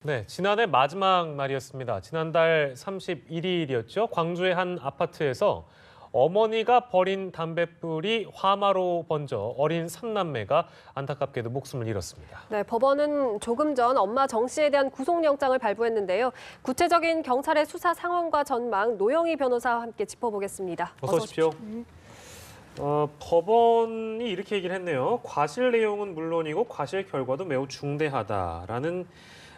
네, 지난해 마지막 날이었습니다. 지난달 31일이었죠. 광주의 한 아파트에서 어머니가 버린 담뱃불이 화마로 번져 어린 3남매가 안타깝게도 목숨을 잃었습니다. 네, 법원은 조금 전 엄마 정 씨에 대한 구속영장을 발부했는데요. 구체적인 경찰의 수사 상황과 전망 노영희 변호사와 함께 짚어보겠습니다. 어서 오십시오. 법원이 이렇게 얘기를 했네요. 과실 내용은 물론이고 과실 결과도 매우 중대하다라는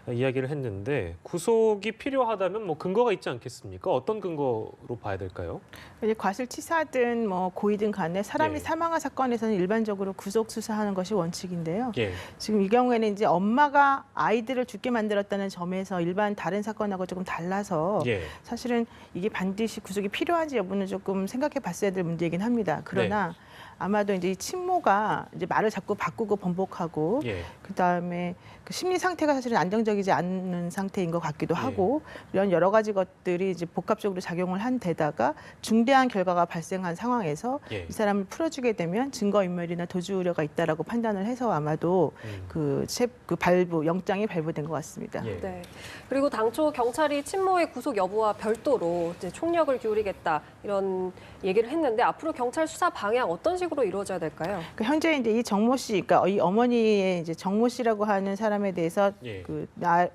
이야기를 했는데 구속이 필요하다면 뭐 근거가 있지 않겠습니까? 어떤 근거로 봐야 될까요? 이제 과실치사든 뭐 고의든 간에 사람이 예. 사망한 사건에서는 일반적으로 구속 수사하는 것이 원칙인데요. 예. 지금 이 경우에는 이제 엄마가 아이들을 죽게 만들었다는 점에서 일반 다른 사건하고 조금 달라서 예. 사실은 이게 반드시 구속이 필요한지 여부는 조금 생각해 봤어야 될 문제이긴 합니다. 그러나 아마도 이제 이 친모가 이제 말을 자꾸 바꾸고 번복하고 예. 그다음에 그 심리 상태가 사실은 안정적이지 않는 상태인 것 같기도 하고 이런 여러 가지 것들이 이제 복합적으로 작용을 한 데다가 중대한 결과가 발생한 상황에서 이 사람을 풀어주게 되면 증거인멸이나 도주 우려가 있다라고 판단을 해서 아마도 그 영장이 발부된 것 같습니다. 예. 네. 그리고 당초 경찰이 친모의 구속 여부와 별도로 이제 총력을 기울이겠다 이런 얘기를 했는데 앞으로 경찰 수사 방향 어떤 식으로 이루어져야 될까요? 그러니까 현재 이제 이 정모 씨, 그러니까 이 어머니의 이제 정모 씨라고 하는 사람에 대해서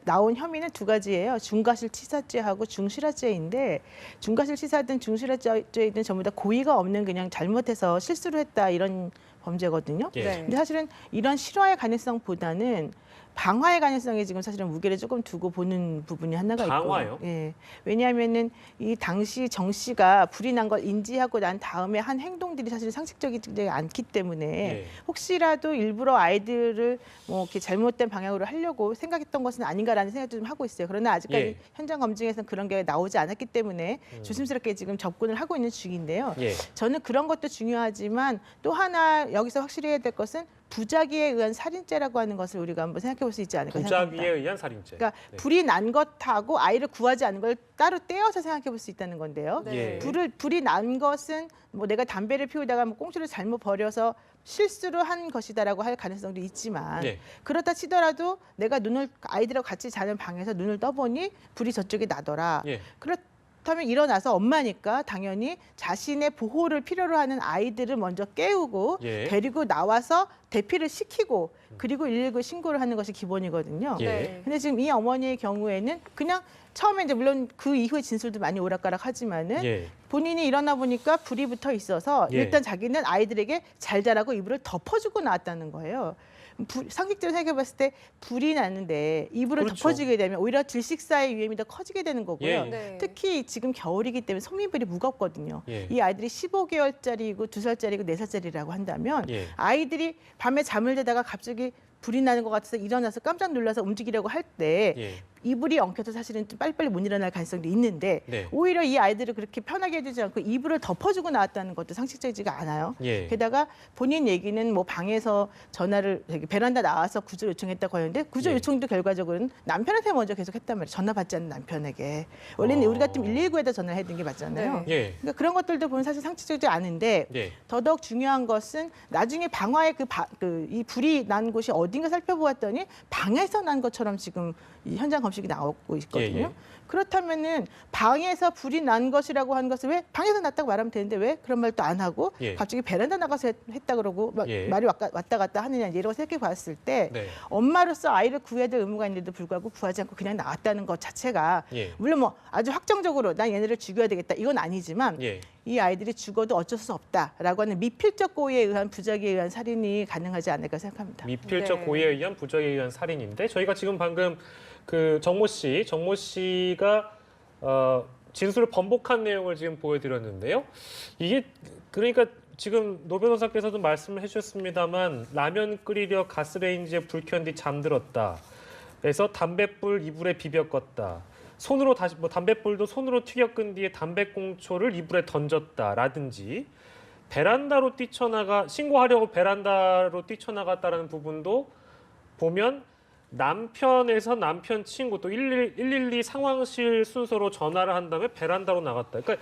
나온 혐의는 두 가지예요. 중과실치사죄하고 중실화죄인데 중과실치사든 중실화죄이든 전부 다 고의가 없는 그냥 잘못해서 실수를 했다 이런 범죄거든요. 네. 근데 사실은 이런 실화의 가능성보다는 방화의 가능성에 지금 사실은 무게를 조금 두고 보는 부분이 하나가 있고. 방화요? 예. 왜냐하면은 이 당시 정 씨가 불이 난 걸 인지하고 난 다음에 한 행동들이 사실 상식적이지 않기 때문에 혹시라도 일부러 아이들을 뭐 이렇게 잘못된 방향으로 하려고 생각했던 것은 아닌가라는 생각도 좀 하고 있어요. 그러나 아직까지 현장 검증에서는 그런 게 나오지 않았기 때문에 조심스럽게 지금 접근을 하고 있는 중인데요. 저는 그런 것도 중요하지만 또 하나 여기서 확실히 해야 될 것은 부작위에 의한 살인죄라고 하는 것을 우리가 한번 생각해 볼 수 있지 않을까 생각합니다. 부작위에 의한 살인죄. 그러니까 불이 난 것하고 아이를 구하지 않은 걸 따로 떼어서 생각해 볼 수 있다는 건데요. 네. 불이 난 것은 뭐 내가 담배를 피우다가 뭐 꽁초를 잘못 버려서 실수로 한 것이다라고 할 가능성도 있지만 그렇다 치더라도 내가 아이들하고 같이 자는 방에서 눈을 떠보니 불이 저쪽에 나더라. 그렇다면 일어나서 엄마니까 당연히 자신의 보호를 필요로 하는 아이들을 먼저 깨우고 데리고 나와서 대피를 시키고 그리고 119 신고를 하는 것이 기본이거든요. 근데 지금 이 어머니의 경우에는 그냥 처음에 이제 물론 그 이후의 진술도 많이 오락가락하지만은 본인이 일어나 보니까 불이 붙어 있어서 일단 자기는 아이들에게 잘 자라고 이불을 덮어주고 나왔다는 거예요. 상식적으로 생각해봤을 때 불이 나는데 이불을 덮어주게 되면 오히려 질식사의 위험이 더 커지게 되는 거고요. 특히 지금 겨울이기 때문에 성민불이 무겁거든요. 이 아이들이 15개월짜리이고 2살짜리고 4살짜리라고 한다면 아이들이 밤에 잠을 자다가 갑자기 불이 나는 것 같아서 일어나서 깜짝 놀라서 움직이려고 할 때 이불이 엉켜서 사실은 좀 빨리빨리 못 일어날 가능성도 있는데 오히려 이 아이들을 그렇게 편하게 해주지 않고 이불을 덮어주고 나왔다는 것도 상식적이지가 않아요. 게다가 본인 얘기는 뭐 방에서 전화를 베란다 나와서 구조 요청했다고 하는데 구조 요청도 결과적으로는 남편한테 먼저 계속 했단 말이에요. 전화 받지 않는 남편에게. 원래는 우리 같으면 119에다 전화를 해야 되는 게 맞잖아요. 그러니까 그런 것들도 보면 사실 상식적이지 않은데 더더욱 중요한 것은 나중에 방화의 이 불이 난 곳이 어딘가 살펴보았더니 방에서 난 것처럼 지금 이 현장 검식이 나오고 있거든요. 그렇다면은 방에서 불이 난 것이라고 하는 것을 왜 방에서 났다고 말하면 되는데 왜 그런 말도 안 하고 갑자기 베란다 나가서 했다 그러고 말이 왔다 갔다 하느냐 이런 생각해 봤을 때 엄마로서 아이를 구해야 될 의무가 있는데도 불구하고 구하지 않고 그냥 나왔다는 것 자체가 물론 뭐 아주 확정적으로 난 얘네를 죽여야 되겠다 이건 아니지만 이 아이들이 죽어도 어쩔 수 없다라고 하는 미필적 고의에 의한 부작위에 의한 살인이 가능하지 않을까 생각합니다. 미필적 고의에 의한 부작위에 의한 살인인데 저희가 지금 방금 그 정모 씨가 진술을 번복한 내용을 지금 보여드렸는데요. 이게 그러니까 지금 노 변호사께서도 말씀을 해주셨습니다만 라면 끓이려 가스레인지에 불 켠 뒤 잠들었다. 그래서 담뱃불 이불에 비벼 껐다. 손으로 다시 뭐 담뱃불도 손으로 튀겨 끈 뒤에 담배꽁초를 이불에 던졌다라든지 베란다로 신고하려고 베란다로 뛰쳐나갔다라는 부분도 보면 남편에서 남편 친구 또 112 상황실 순서로 전화를 한 다음에 베란다로 나갔다. 그러니까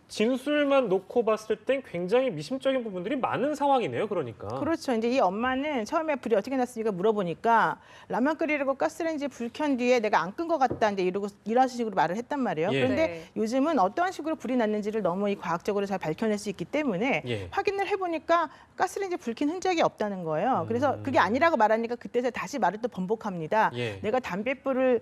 진술만 놓고 봤을 땐 굉장히 미심적인 부분들이 많은 상황이네요. 그러니까. 그렇죠. 이제 이 엄마는 처음에 불이 어떻게 났으니까 물어보니까 라면 끓이려고 가스레인지 불 켠 뒤에 내가 안 끈 것 같다 이제 이러고 이런 식으로 말을 했단 말이에요. 예. 그런데 네. 요즘은 어떠한 식으로 불이 났는지를 너무 이 과학적으로 잘 밝혀낼 수 있기 때문에 예. 확인을 해보니까 가스레인지 불 켠 흔적이 없다는 거예요. 그래서 그게 아니라고 말하니까 그때서 다시 말을 또 번복합니다. 예. 내가 담뱃불을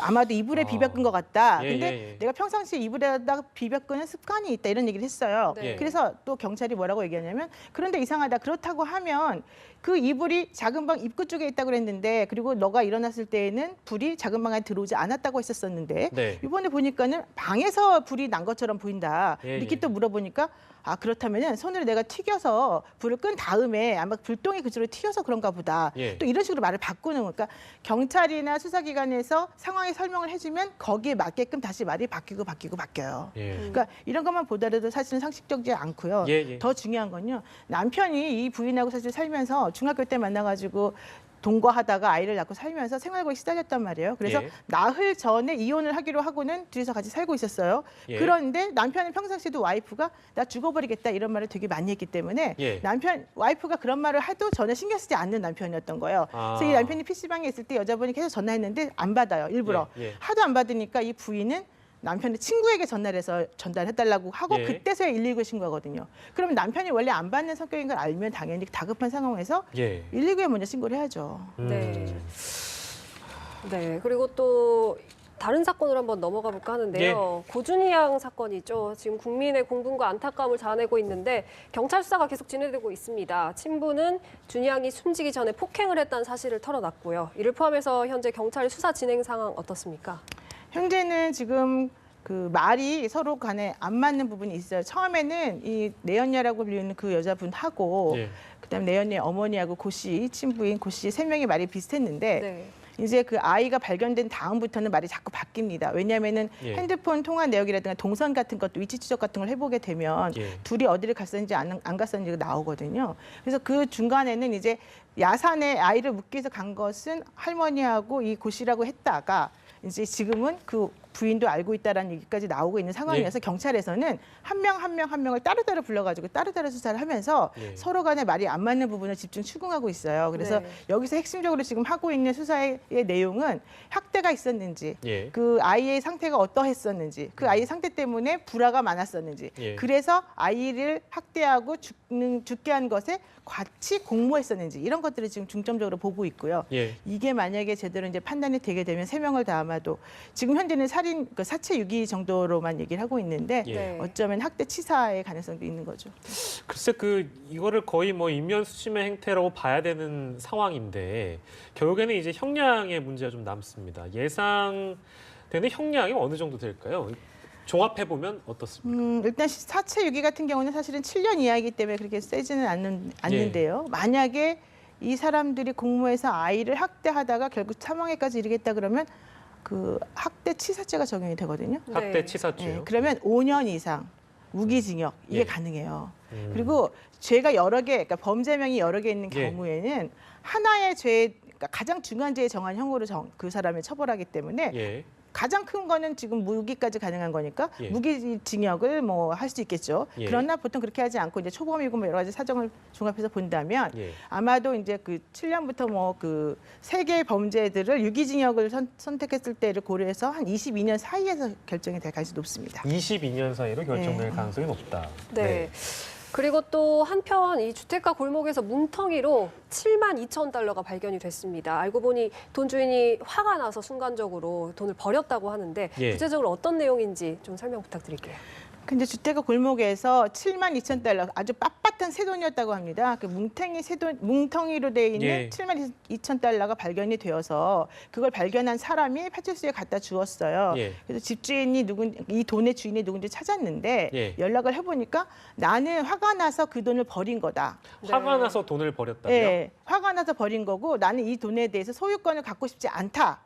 아마도 이불에 비벼 끈 것 같다. 예, 근데 예, 예. 내가 평상시에 이불에다가 비벼 끄는 습관이 있다 이런 얘기를 했어요. 네. 그래서 또 경찰이 뭐라고 얘기하냐면 그런데 이상하다. 그렇다고 하면 그 이불이 작은 방 입구 쪽에 있다고 그랬는데 그리고 너가 일어났을 때에는 불이 작은 방 안에 들어오지 않았다고 했었었는데 네. 이번에 보니까는 방에서 불이 난 것처럼 보인다. 예, 이렇게 예. 또 물어보니까 아 그렇다면은 손으로 내가 튀겨서 불을 끈 다음에 아마 불똥이 그쪽으로 튀어서 그런가 보다. 예. 또 이런 식으로 말을 바꾸는 거니까 경찰이나 수사기관에서 상황에 설명을 해주면 거기에 맞게끔 다시 말이 바뀌어요. 예. 그러니까 이런 것만 보더라도 사실은 상식적이지 않고요. 예, 예. 더 중요한 건요. 남편이 이 부인하고 사실 살면서 중학교 때 만나가지고 동거하다가 아이를 낳고 살면서 생활고에 시달렸단 말이에요. 그래서 예. 나흘 전에 이혼을 하기로 하고는 둘이서 같이 살고 있었어요. 예. 그런데 남편은 평상시에도 와이프가 나 죽어버리겠다 이런 말을 되게 많이 했기 때문에 예. 와이프가 그런 말을 해도 전혀 신경 쓰지 않는 남편이었던 거예요. 아. 그래서 이 남편이 PC방에 있을 때 여자분이 계속 전화했는데 안 받아요. 일부러. 예, 예. 하도 안 받으니까 이 부인은 남편의 친구에게 전화해서 전달해달라고 하고 예. 그때서야 119에 신고하거든요. 그러면 남편이 원래 안 받는 성격인 걸 알면 당연히 다급한 상황에서 예. 119에 먼저 신고를 해야죠. 네. 네. 그리고 또 다른 사건으로 한번 넘어가 볼까 하는데요. 고준희 양 사건이죠. 지금 국민의 공분과 안타까움을 자아내고 있는데 경찰 수사가 계속 진행되고 있습니다. 친부는 준희 양이 숨지기 전에 폭행을 했다는 사실을 털어놨고요. 이를 포함해서 현재 경찰 수사 진행 상황 어떻습니까? 현재는 지금 그 말이 서로 간에 안 맞는 부분이 있어요. 처음에는 이 내연녀라고 불리는 그 여자분하고 예. 그다음 내연녀의 어머니하고 고 씨, 친부인 고 씨 세 명이 말이 비슷했는데 네. 이제 그 아이가 발견된 다음부터는 말이 자꾸 바뀝니다. 왜냐하면은 예. 핸드폰 통화 내역이라든가 동선 같은 것도 위치 추적 같은 걸 해보게 되면 예. 둘이 어디를 갔었는지 안 갔었는지가 나오거든요. 그래서 그 중간에는 이제 야산에 아이를 묻기 위해서 간 것은 할머니하고 이 고 씨라고 했다가 이제 지금은 그 부인도 알고 있다라는 얘기까지 나오고 있는 상황이어서 경찰에서는 한 명을 따로따로 불러가지고 따로따로 수사를 하면서 예. 서로 간에 말이 안 맞는 부분을 집중 추궁하고 있어요. 그래서 네. 여기서 핵심적으로 지금 하고 있는 수사의 내용은 학대가 있었는지, 예. 그 아이의 상태가 어떠했었는지, 그 아이의 상태 때문에 불화가 많았었는지, 예. 그래서 아이를 학대하고 죽게 한 것에 같이 공모했었는지 이런 것들을 지금 중점적으로 보고 있고요. 예. 이게 만약에 제대로 이제 판단이 되게 되면 3명을 다 아마도 지금 현재는 사체 유기 정도로만 얘기를 하고 있는데 예. 네. 어쩌면 학대 치사의 가능성도 있는 거죠. 글쎄 이거를 거의 뭐 인면수심의 행태라고 봐야 되는 상황인데 결국에는 이제 형량의 문제가 좀 남습니다. 예상되는 형량이 어느 정도 될까요? 종합해 보면 어떻습니까? 일단 사체 유기 같은 경우는 사실은 7년 이하이기 때문에 그렇게 세지는 않는데요. 만약에 이 사람들이 공모해서 아이를 학대하다가 결국 사망에까지 이르겠다 그러면 그 학대 치사죄가 적용이 되거든요. 네. 학대 치사죄요. 그러면 5년 이상 무기징역 이게 예. 가능해요. 음. 그리고 죄가 여러 개, 그러니까 범죄명이 여러 개 있는 예. 경우에는 하나의 죄, 그러니까 가장 중한 죄에 정한 형으로 그 사람을 처벌하기 때문에 예. 가장 큰 거는 지금 무기까지 가능한 거니까 예. 무기징역을 뭐 할 수 있겠죠. 예. 그러나 보통 그렇게 하지 않고 이제 초범이고 뭐 여러 가지 사정을 종합해서 본다면 예. 아마도 이제 그 7년부터 뭐 그 세 개의 범죄들을 유기징역을 선택했을 때를 고려해서 한 22년 사이에서 결정이 될 가능성이 높습니다. 22년 사이로 결정될 네. 가능성이 높다. 네. 그리고 또 한편 이 주택가 골목에서 뭉텅이로 7만 2천 달러가 발견이 됐습니다. 알고 보니 돈 주인이 화가 나서 순간적으로 돈을 버렸다고 하는데 예. 구체적으로 어떤 내용인지 좀 설명 부탁드릴게요. 근데 주택가 골목에서 7만 2천 달러 아주 빳빳한 새 돈이었다고 합니다. 그 뭉텅이로 돼 있는 예. 7만 2천 달러가 발견이 되어서 그걸 발견한 사람이 파출소에 갖다 주었어요. 예. 그래서 집주인이 이 돈의 주인이 누군지 찾았는데 예. 연락을 해보니까 나는 화가 나서 그 돈을 버린 거다. 화가 네. 나서 돈을 버렸다고요? 예, 화가 나서 버린 거고 나는 이 돈에 대해서 소유권을 갖고 싶지 않다.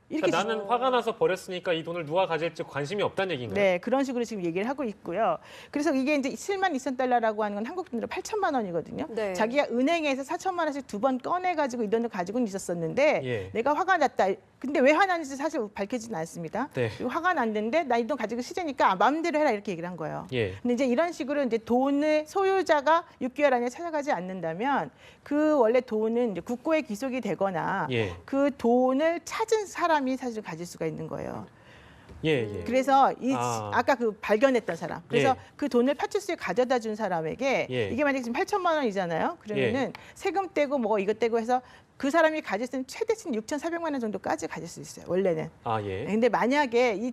이렇게 그러니까 나는 화가 나서 버렸으니까 이 돈을 누가 가질지 관심이 없다는 얘기인가요? 네, 그런 식으로 지금 얘기를 하고 있고요. 그래서 이게 이제 7만 2천 달러라고 하는 건 한국 돈으로 8천만 원이거든요. 네. 자기가 은행에서 4천만 원씩 2번 꺼내가지고 이 돈을 가지고는 있었었는데 예. 내가 화가 났다. 근데 왜 화나는지 사실 밝혀지진 않습니다. 네. 그리고 화가 났는데 나 이 돈 가지고 싫으니까 마음대로 해라 이렇게 얘기를 한 거예요. 예. 근데 이제 이런 식으로 이제 돈의 소유자가 6개월 안에 찾아가지 않는다면 그 원래 돈은 이제 국고에 기속이 되거나 예. 그 돈을 찾은 사람이 사실 가질 수가 있는 거예요. 예, 예. 그래서 아. 아까 그 발견했던 사람, 그래서 예. 그 돈을 파출소에 가져다 준 사람에게 예. 이게 만약에 지금 8천만 원이잖아요. 그러면은 세금 떼고 뭐 이것 떼고 해서 그 사람이 가질 수 있는 최대치는 6,400만 원 정도까지 가질 수 있어요. 원래는. 아, 예. 근데 만약에 이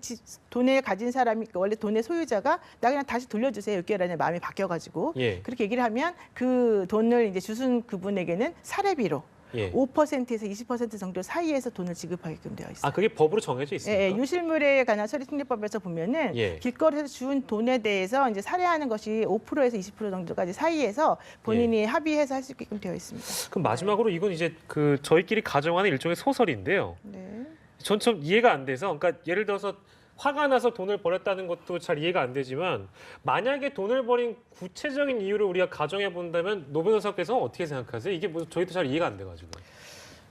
돈을 가진 사람이 원래 돈의 소유자가 나 그냥 다시 돌려주세요. 6개월 안에 마음이 바뀌어가지고 예. 그렇게 얘기를 하면 그 돈을 이제 주순 그분에게는 사례비로 예. 5%에서 20% 정도 사이에서 돈을 지급하게끔 되어 있어요. 아, 그게 법으로 정해져 있습니까? 예, 유실물에 관한 처리특례법에서 보면은 예. 길거리에서 준 돈에 대해서 이제 살해하는 것이 5%에서 20% 정도까지 사이에서 본인이 합의해서 할 수 있게끔 되어 있습니다. 그럼 마지막으로 이건 이제 그 저희끼리 가정하는 일종의 소설인데요. 네. 전 좀 이해가 안 돼서, 그러니까 예를 들어서 화가 나서 돈을 버렸다는 것도 잘 이해가 안 되지만 만약에 돈을 버린 구체적인 이유를 우리가 가정해 본다면 노 변호사께서는 어떻게 생각하세요? 이게 뭐 저희도 잘 이해가 안 돼가지고.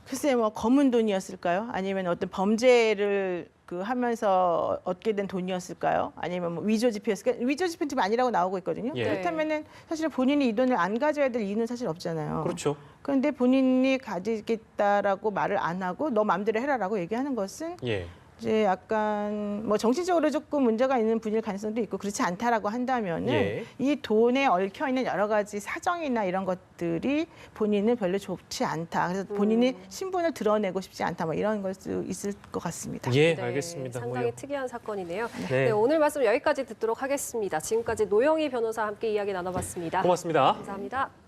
글쎄 뭐 검은 돈이었을까요? 아니면 어떤 범죄를 그 하면서 얻게 된 돈이었을까요? 아니면 뭐 위조 지폐였을까요? 위조 지폐는 지금 아니라고 나오고 있거든요. 예. 그렇다면은 사실 본인이 이 돈을 안 가져야 될 이유는 사실 없잖아요. 그렇죠. 그런데 본인이 가지겠다라고 말을 안 하고 너 마음대로 해라라고 얘기하는 것은 예. 이제 약간 뭐 정신적으로 조금 문제가 있는 분일 가능성도 있고 그렇지 않다라고 한다면은 예. 이 돈에 얽혀 있는 여러 가지 사정이나 이런 것들이 본인은 별로 좋지 않다. 그래서 본인이 신분을 드러내고 싶지 않다. 뭐 이런 걸 수 있을 것 같습니다. 예, 네, 알겠습니다. 상당히 뭐, 특이한 사건이네요. 네. 네, 오늘 말씀 여기까지 듣도록 하겠습니다. 지금까지 노영희 변호사와 함께 이야기 나눠봤습니다. 고맙습니다. 감사합니다.